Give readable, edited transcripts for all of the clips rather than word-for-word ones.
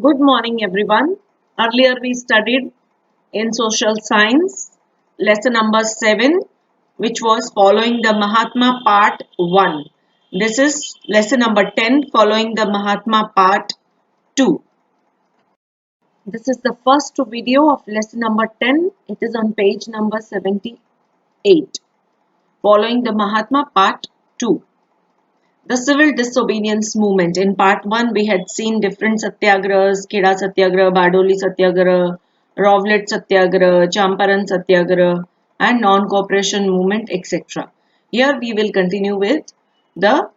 Good morning, everyone. Earlier, we studied in social science lesson number 7, which was following the Mahatma part 1. This is lesson number 10, following the Mahatma part 2. This is the first video of lesson number 10. It is on page number 78, following the Mahatma part 2. The civil disobedience movement. In part 1, we had seen different satyagrahas, Kheda Satyagraha, Bardoli Satyagraha, Rowlatt Satyagraha, Champaran Satyagraha, and non-cooperation movement, etc. Here we will continue with the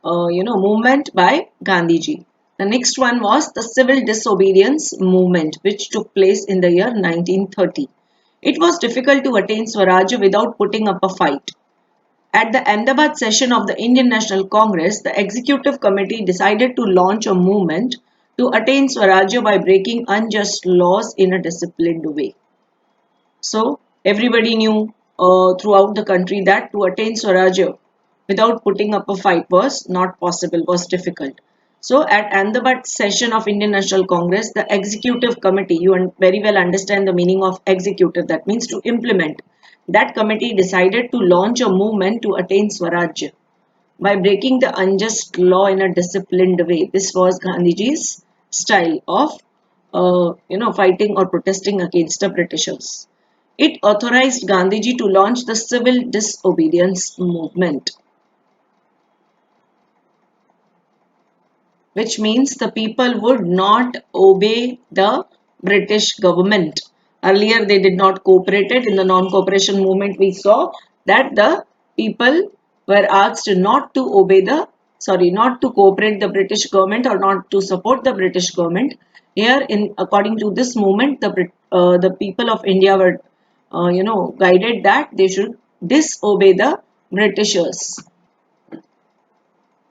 movement by Gandhiji. The next one was the civil disobedience movement, which took place in the year 1930. It was difficult to attain Swaraj without putting up a fight. At the Ahmedabad session of the Indian National Congress, the executive committee decided to launch a movement to attain Swarajya by breaking unjust laws in a disciplined way. So, everybody knew throughout the country that to attain Swarajya without putting up a fight was not possible, was difficult. So, at Ahmedabad session of Indian National Congress, the executive committee, you very well understand the meaning of executive, that means to implement. That committee decided to launch a movement to attain Swaraj by breaking the unjust law in a disciplined way. This was Gandhiji's style of, fighting or protesting against the Britishers. It authorized Gandhiji to launch the civil disobedience movement, which means the people would not obey the British government. Earlier, they did not cooperate. In the non-cooperation movement, we saw that the people were asked not to cooperate the British government or not to support the British government. Here, according to this movement, the people of India were, guided that they should disobey the Britishers,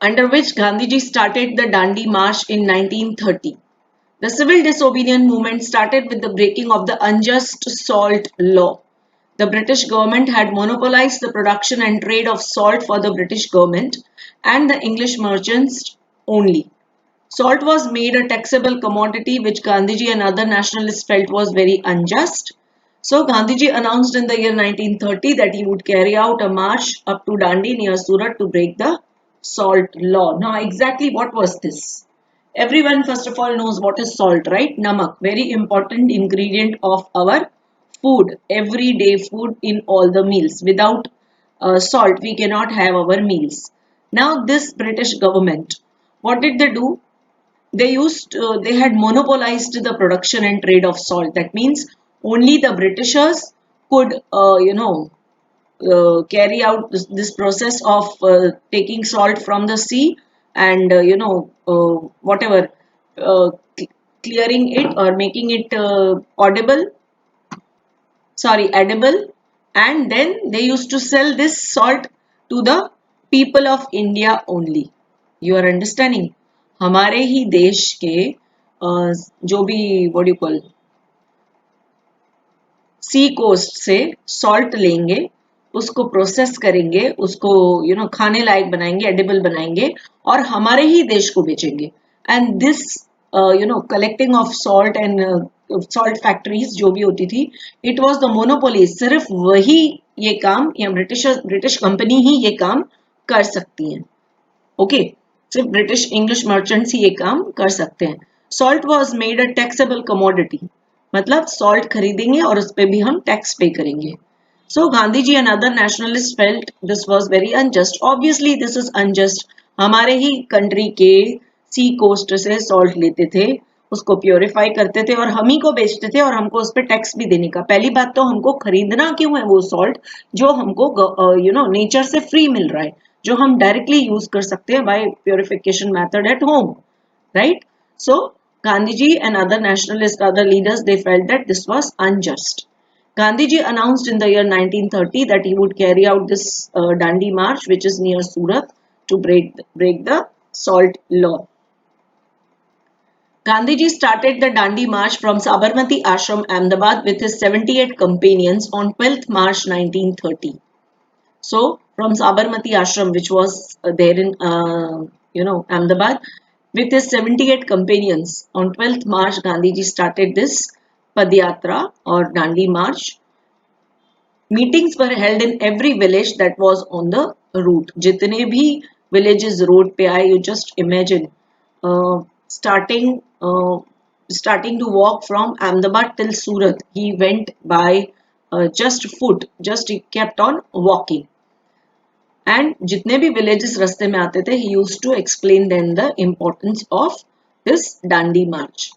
under which Gandhiji started the Dandi March in 1930. The civil disobedience movement started with the breaking of the unjust salt law. The British government had monopolized the production and trade of salt for the British government and the English merchants only. Salt was made a taxable commodity which Gandhiji and other nationalists felt was very unjust. So Gandhiji announced in the year 1930 that he would carry out a march up to Dandi near Surat to break the salt law. Now exactly what was this? Everyone first of all knows what is salt, right? Namak, very important ingredient of our food, everyday food in all the meals. Without salt, we cannot have our meals. Now this British government, what did they do? They had monopolized the production and trade of salt. That means only the Britishers could carry out this process of taking salt from the sea and whatever, uh, clearing it or making it edible, and then they used to sell this salt to the people of India only. You are understanding? हमारे ही देश के जो भी what do you call sea coast से salt लेंगे, उसको process करेंगे, उसको खाने लायक बनाएंगे, एडिबल बनाएंगे और हमारे ही देश को बेचेंगे. And this collecting of salt and salt factories जो भी होती थी, इट वाज द मोनोपोली. सिर्फ वही ये काम या ब्रिटिश कंपनी ही ये काम कर सकती हैं. ओके, सिर्फ ब्रिटिश इंग्लिश मर्चेंट्स ही ये काम कर सकते हैं. Salt was made a taxable commodity, मतलब सॉल्ट खरीदेंगे और उस पर भी हम टैक्स पे करेंगे. So Gandhi ji and other nationalist felt this was very unjust. Obviously this is unjust. हमारे ही कंट्री के सी कोस्ट से सॉल्ट लेते थे, उसको प्योरीफाई करते थे और हम ही को बेचते थे और हमको उस पर टैक्स भी देने का. पहली बात तो हमको खरीदना क्यों है वो सॉल्ट जो हमको नेचर से फ्री मिल रहा है, जो हम डायरेक्टली यूज कर सकते हैं by purification method at home, right? So Gandhiji and other nationalist other leaders, they felt that this was unjust. Gandhiji announced in the year 1930 that he would carry out this Dandi March, which is near Surat, to break the salt law. Gandhiji started the Dandi March from Sabarmati Ashram, Ahmedabad, with his 78 companions on 12th March 1930. So, from Sabarmati Ashram, which was there in Ahmedabad, With his 78 companions, on 12th March, Gandhiji started this Padyatra or Dandi March. Meetings were held in every village that was on the route. जितने भी villages road पे आए, you just imagine starting starting to walk from Ahmedabad till Surat. He went by just foot, just he kept on walking. And जितने भी villages रास्ते में आते थे, he used to explain them the importance of this Dandi March.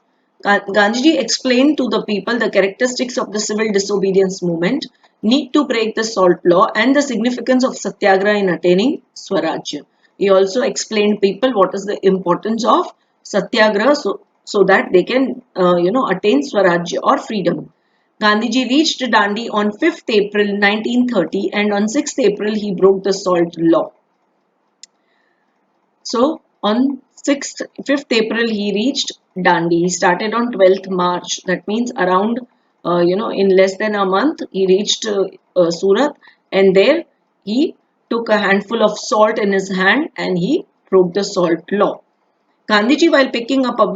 Gandhiji explained to the people the characteristics of the civil disobedience movement, need to break the salt law, and the significance of satyagraha in attaining Swarajya. He also explained people what is the importance of satyagraha so that they can attain Swarajya or freedom. Gandhiji reached Dandi on 5th April 1930 and on 6th April he broke the salt law. So on 5th April he reached Dandi. He started on 12th March. That means around in less than a month he reached Surat, and there he took a handful of salt in his hand and he broke the salt law. Gandhiji, while picking up a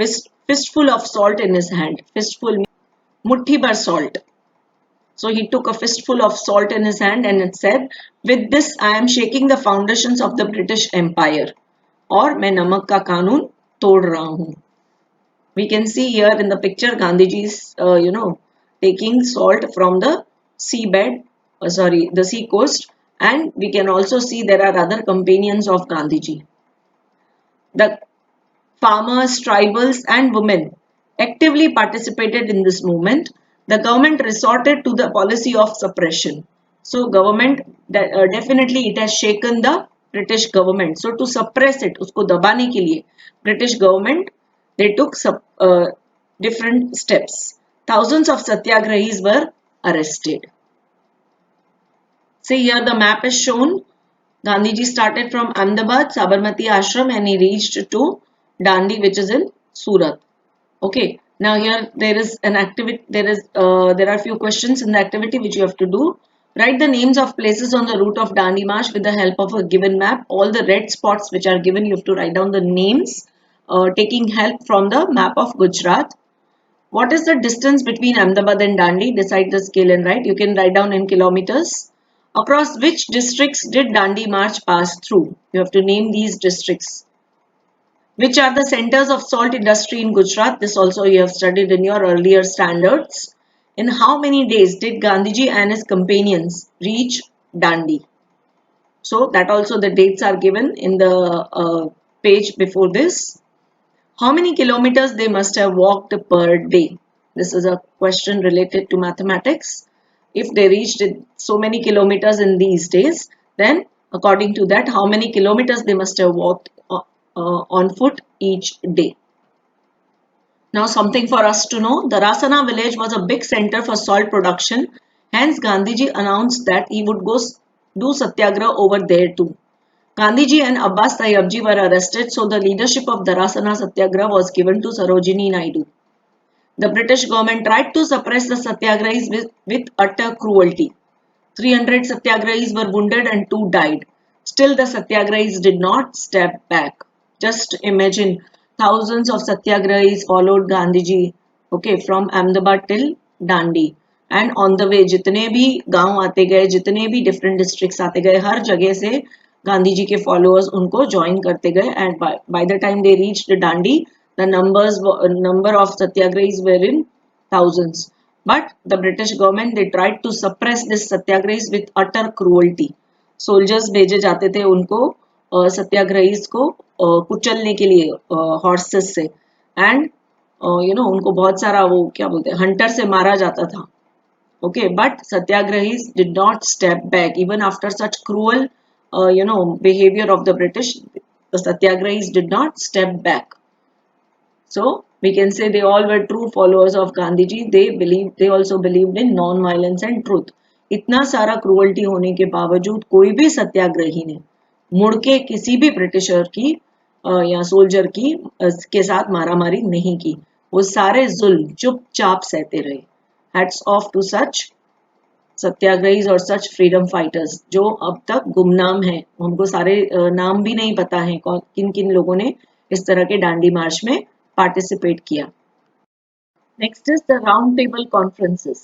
fistful of salt in his hand, fistful means muthi bhar salt. So he took a fistful of salt in his hand and it said, "With this I am shaking the foundations of the British Empire." और मैं नमक का कानून तोड़ रहा हूँ. We can see here in the picture Gandhiji is taking salt from the seabed, the sea coast, and we can also see there are other companions of Gandhiji. The farmers, tribals and women actively participated in this movement. The government resorted to the policy of suppression. So government definitely it has shaken the British government. So to suppress it, उसको दबाने के लिए British government they took different steps. Thousands of satyagrahis were arrested. See here the map is shown. Gandhiji started from Ahmedabad, Sabarmati Ashram, and he reached to Dandi, which is in Surat. Okay. Now here there is an activity. There are few questions in the activity which you have to do. Write the names of places on the route of Dandi March with the help of a given map. All the red spots which are given, you have to write down the names, taking help from the map of Gujarat. What is the distance between Ahmedabad and Dandi? Decide the scale and write. You can write down in kilometers. Across which districts did Dandi March pass through? You have to name these districts. Which are the centers of salt industry in Gujarat? This also you have studied in your earlier standards. In how many days did Gandhiji and his companions reach Dandi? So that also the dates are given in the page before this. How many kilometers they must have walked per day? This is a question related to mathematics. If they reached so many kilometers in these days, then according to that, how many kilometers they must have walked on foot each day. Now something for us to know. Darasana village was a big center for salt production. Hence Gandhiji announced that he would go do satyagraha over there too. Gandhiji and Abbas Tayyabji were arrested, so the leadership of Darasana Satyagraha was given to Sarojini Naidu. The British government tried to suppress the Satyagrahis with utter cruelty. 300 Satyagrahis were wounded and 2 died. Still the Satyagrahis did not step back. Just imagine, thousands of Satyagrahis followed Gandhiji, okay, from Ahmedabad till Dandi. And on the way, जितने भी गांव आते गए, जितने भी different districts आते गए, हर जगह से गांधी जी के फॉलोअर्स उनको ज्वाइन करते गए and by the time they reached Dandi the number of satyagrahis were in thousands, but the British government they tried to suppress this satyagrahis with utter cruelty. Soldiers भेजे जाते थे उनको सत्याग्रहीज को कुचलने के लिए हॉर्सेस से एंड उनको बहुत सारा वो क्या बोलते हैं हंटर से मारा जाता था. Okay, but Satyagrahis did not step back even after such cruel behavior of the British. The Satyagrahis did not step back. So we can say they all were true followers of Gandhiji. They also believed in non-violence and truth. इतना सारा cruelty होने के बावजूद कोई भी सत्याग्रही ने मुड़ के किसी भी ब्रिटिशर की या सोल्जर की के साथ मारामारी नहीं की. वो सारे जुल्म चुपचाप सहते रहे. Hats off to such satyagrahis और सच फ्रीडम फाइटर्स जो अब तक गुमनाम हैं. हमको सारे नाम भी नहीं पता है किन किन लोगों ने इस तरह के डांडी मार्च में पार्टिसिपेट किया. Next is the round table conferences.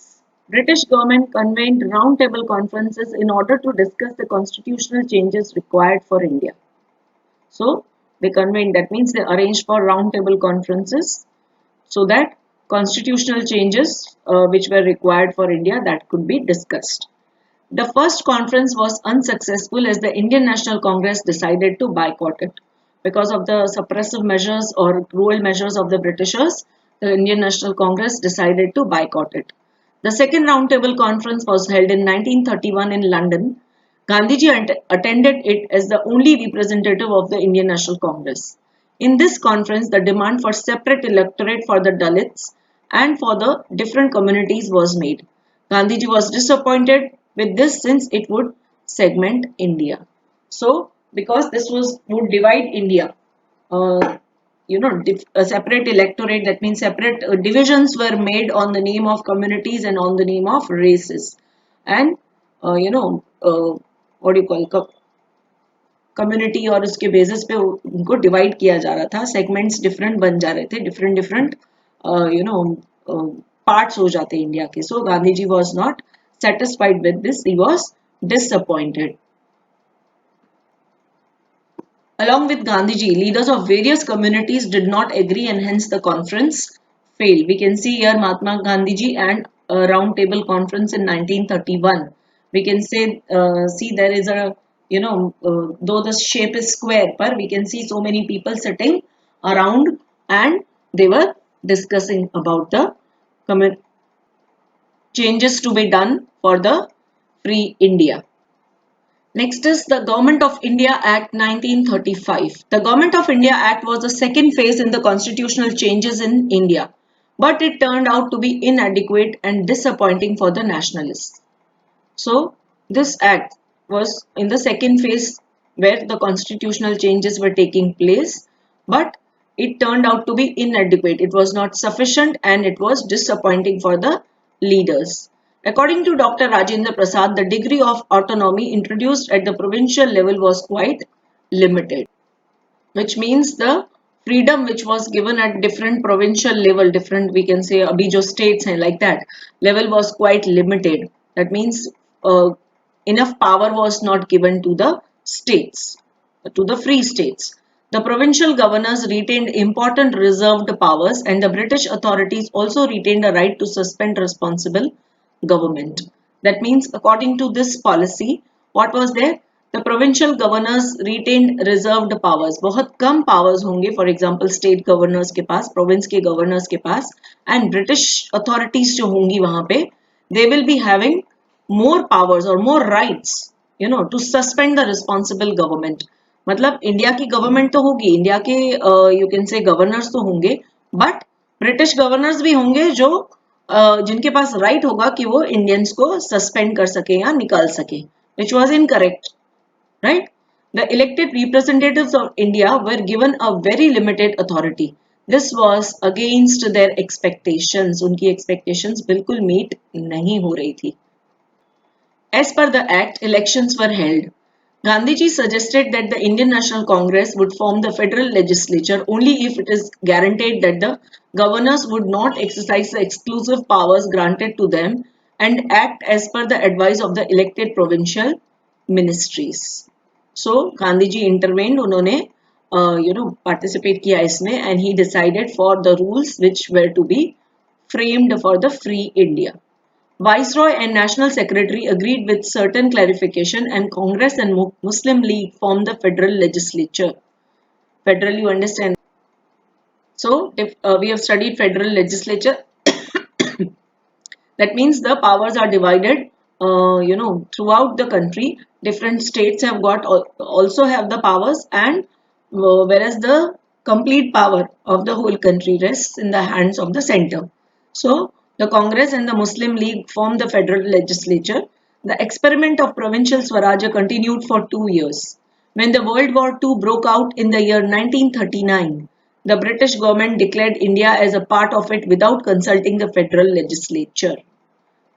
British government convened round table conferences in order to discuss the constitutional changes required for India. So they convened, that means they arranged for round table conferences so that constitutional changes which were required for India, that could be discussed. The first conference was unsuccessful as the Indian National Congress decided to boycott it. Because of the suppressive measures or cruel measures of the Britishers, the Indian National Congress decided to boycott it. The second roundtable conference was held in 1931 in London. Gandhiji attended it as the only representative of the Indian National Congress. In this conference, the demand for separate electorate for the Dalits and for the different communities was made. Gandhiji was disappointed with this since it would segment India. So, because this would divide India, a separate electorate, that means separate divisions were made on the name of communities and on the name of races, and what do you call, community और उसके basis पे उनको divide किया जा रहा था, segments different बन जा रहे थे, डिफरेंट डिफरेंट पार्ट्स हो जाते इंडिया के. So Gandhi ji was not satisfied with this, he was disappointed. Along with Gandhiji, leaders of various communities did not agree and hence the conference failed. We can see here Mahatma Gandhiji and a round table conference in 1931. We can say, see there is a, though the shape is square, but we can see so many people sitting around and they were discussing about the changes to be done for the free India. Next is the Government of India Act 1935. The Government of India Act was the second phase in the constitutional changes in India, but it turned out to be inadequate and disappointing for the nationalists. So, this act was in the second phase where the constitutional changes were taking place, but it turned out to be inadequate. It was not sufficient and it was disappointing for the leaders. According to Dr. Rajendra Prasad, the degree of autonomy introduced at the provincial level was quite limited, which means the freedom which was given at different provincial level, different, we can say abhi jo states hai like that, level was quite limited. That means enough power was not given to the states, to the free states. The provincial governors retained important reserved powers and the British authorities also retained a right to suspend responsible government. That means according to this policy, what was there? The provincial governors retained reserved powers. बहुत कम powers होंगे, for example state governors के पास, province के governors के पास, and British authorities जो होंगी वहाँ पे, they will be having more powers or more rights, to suspend the responsible government. मतलब इंडिया की गवर्नमेंट तो होगी, इंडिया के यू कैन से गवर्नर्स तो होंगे, बट ब्रिटिश गवर्नर्स भी होंगे जो जिनके पास राइट होगा कि वो इंडियंस को सस्पेंड कर सके या निकाल सके, which was incorrect, right. The elected representatives of India were given a very limited authority. This was against their expectations. उनकी expectations बिल्कुल meet नहीं हो रही थी. As per the act, elections were held. Gandhiji suggested that the Indian National Congress would form the federal legislature only if it is guaranteed that the governors would not exercise the exclusive powers granted to them and act as per the advice of the elected provincial ministries. So Gandhiji intervened, उन्होंने participate किया इसमें, and he decided for the rules which were to be framed for the free India. Viceroy and National Secretary agreed with certain clarification and Congress and Muslim League formed the federal legislature. Federal, you understand. So, if we have studied federal legislature, that means the powers are divided, throughout the country. Different states have got also have the powers, and whereas the complete power of the whole country rests in the hands of the center. So, the Congress and the Muslim League formed the federal legislature. The experiment of provincial Swarajya continued for 2 years. When the World War II broke out in the year 1939, the British government declared India as a part of it without consulting the federal legislature.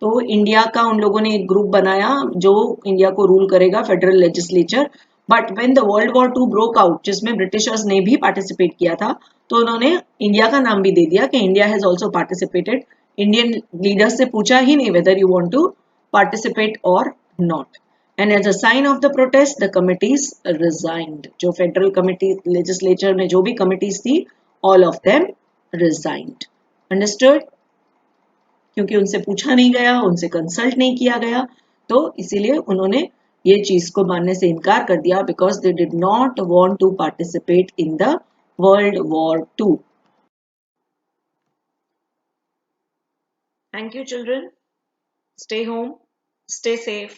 तो India का उन लोगों ने एक group बनाया जो India को rule करेगा, federal legislature, but when the world war two broke out, जिसमें ब्रिटिशर्स ने भी पार्टिसिपेट किया था, तो उन्होंने इंडिया का नाम भी दे दिया कि India has also participated. Indian leaders से पूछा ही नहीं whether you want to participate और not. And as a sign of the protest the committees resigned. जो फेडरल कमिटी लेजिस्लेचर में जो भी कमिटीज थी, all of them resigned. Understood? क्योंकि उनसे पूछा नहीं गया, उनसे कंसल्ट नहीं किया गया, तो इसीलिए उन्होंने ये चीज को मानने से इनकार कर दिया, because they did not want to participate in the world war two. Thank you children. Stay home, stay safe.